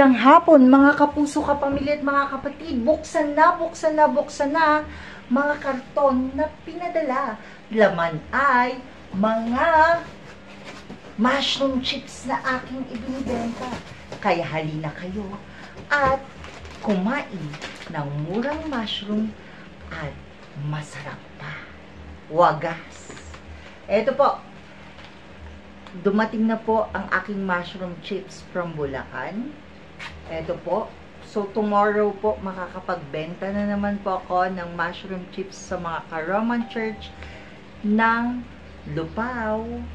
Ang hapon, mga kapuso, kapamilya at mga kapatid, buksan na mga karton na pinadala. Laman ay mga mushroom chips na aking ibinibenta. Kaya halina kayo at kumain ng murang mushroom at masarap pa. Wagas. Eto po, dumating na po ang aking mushroom chips from Bulacan. Eto po. So, tomorrow po, makakapagbenta na naman po ako ng mushroom chips sa mga Ka-Roman Church ng Lupao.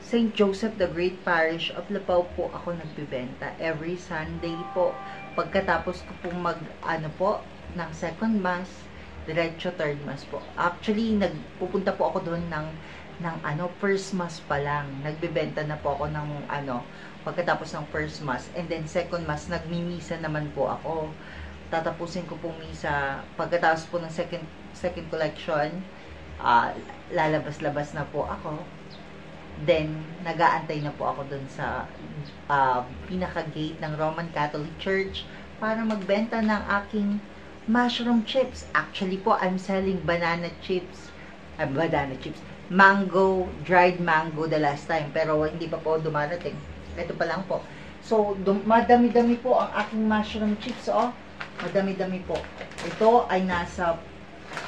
St. Joseph the Great Parish of Lupao po ako nagbibenta. Every Sunday po. Pagkatapos ko pong ng second mass, diretso third mass po. Actually, nagpupunta po ako doon ng first mass pa lang. Nagbebenta na po ako ng pagkatapos ng first mass. And then second mass, nagmimisa naman po ako. Tatapusin ko pong misa. Pagkatapos po ng second collection, lalabas-labas na po ako. Then, nag-aantay na po ako dun sa pinaka-gate ng Roman Catholic Church para magbenta ng aking mushroom chips. Actually po, I'm selling banana chips. Mango, dried mango the last time. Pero hindi pa po dumarating. Ito pa lang po. So, madami-dami po ang aking mushroom chips. Oh. Madami-dami po. Ito ay nasa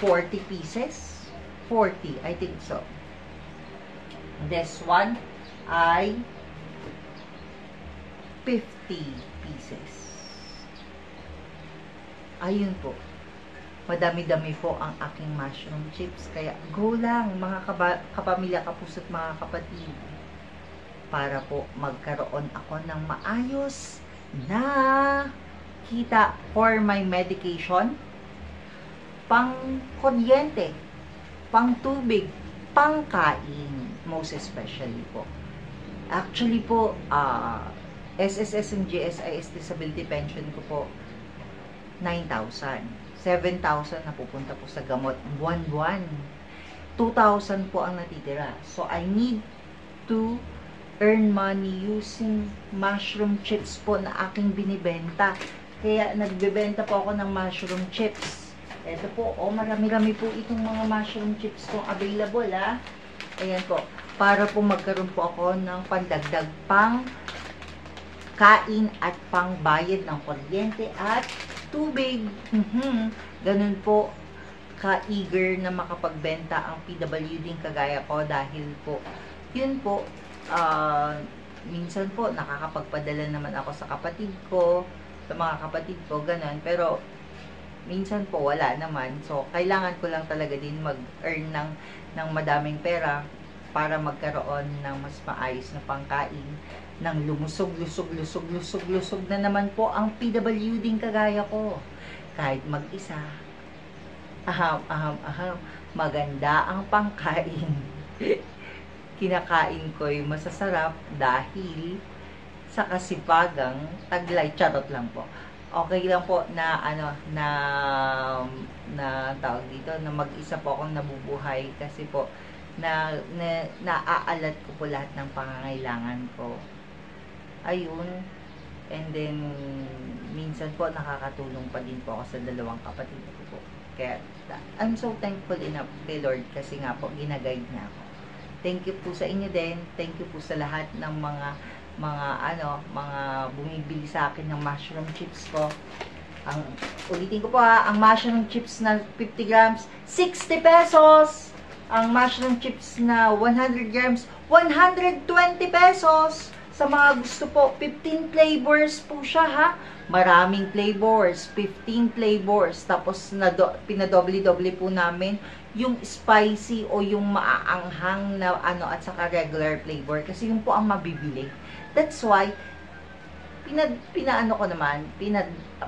40 pieces. 40, I think so. This one ay 50 pieces. Ayun po. Madami-dami po ang aking mushroom chips. Kaya go lang mga kapamilya, kapuso at mga kapatid. Para po magkaroon ako ng maayos na kita for my medication, pang kuryente, pang tubig, pang kain, most especially po. Actually po, SSS and GSIS disability pension ko po, 9,000. 7,000 na pupunta po sa gamot. Buwan-buwan. 2,000 po ang natitira. So, I need to earn money using mushroom chips po na aking binibenta. Kaya, nagbebenta po ako ng mushroom chips. Ito po, marami-rami po itong mga mushroom chips kung available, Ayan po. Para po magkaroon po ako ng pandagdag pang kain at pang bayad ng kuryente at tubig. Ganun po ka-eager na makapagbenta ang PWD kagaya ko dahil po, yun po, minsan po nakakapagpadala naman ako sa kapatid ko, sa mga kapatid ko, ganun. Pero minsan po wala naman. So, kailangan ko lang talaga din mag-earn ng madaming pera para magkaroon ng mas maayos na pangkain, ng lumusog na naman po ang PWD kagaya ko. Kahit mag-isa, maganda ang pangkain. Kinakain ko'y masasarap dahil sa kasipagang taglay. Charot lang po. Okay lang po na tawag dito, na mag-isa po akong nabubuhay kasi po naaalat ko po lahat ng pangangailangan ko. Ayun. And then, minsan po nakakatulong pa din po ako sa dalawang kapatid ko po. Kaya, I'm so thankful enough kay Lord kasi nga po, ginaguide niya ako. Thank you po sa inyo din. Thank you po sa lahat ng mga bumibili sa akin ng mushroom chips ko. Ulitin ko po ang mushroom chips na 50 grams, 60 pesos. Ang mushroom chips na 100 grams, 120 pesos. Sa mga gusto po, 15 flavors po siya, Maraming flavors, 15 flavors. Tapos, pinadoble-doble po namin yung spicy o yung maaanghang na at saka regular flavor. Kasi yun po ang mabibili. That's why,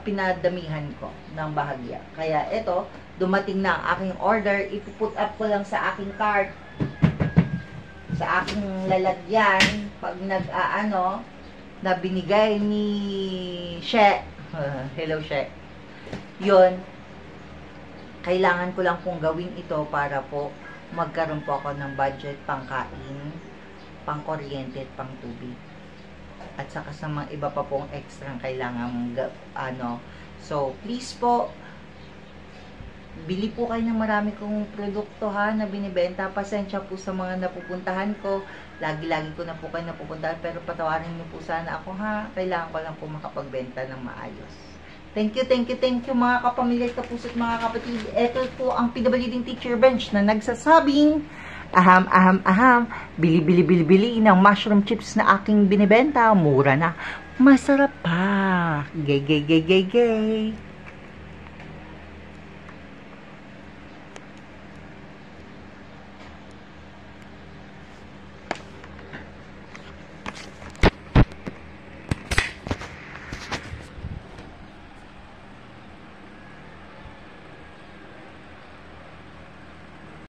pinadamihan ko ng bahagya. Kaya, ito, dumating na ang aking order. Ipuput up ko lang sa aking cart. Sa aking lalagyan. Pag na binigay ni She. Hello, She. Yun. Kailangan ko lang pong gawin ito para po magkaroon po ako ng budget pang kain, pang kuryente at pang tubig. at saka sa mga iba pa pong extra kailangan so please po, bili po kayo ng marami kong produkto ha, na binibenta. Pasensya po sa mga napupuntahan ko. Lagi-lagi ko na po kayo napupuntahan, pero patawarin niyo po sana ako ha. Kailangan ko lang po makapagbenta ng maayos. Thank you mga kapamilya at kapuso at mga kapatid. Ito po ang PWD Teacher Bench na nagsasabing, aham, bili ng mushroom chips na aking binibenta. Mura na, masarap pa. Gay.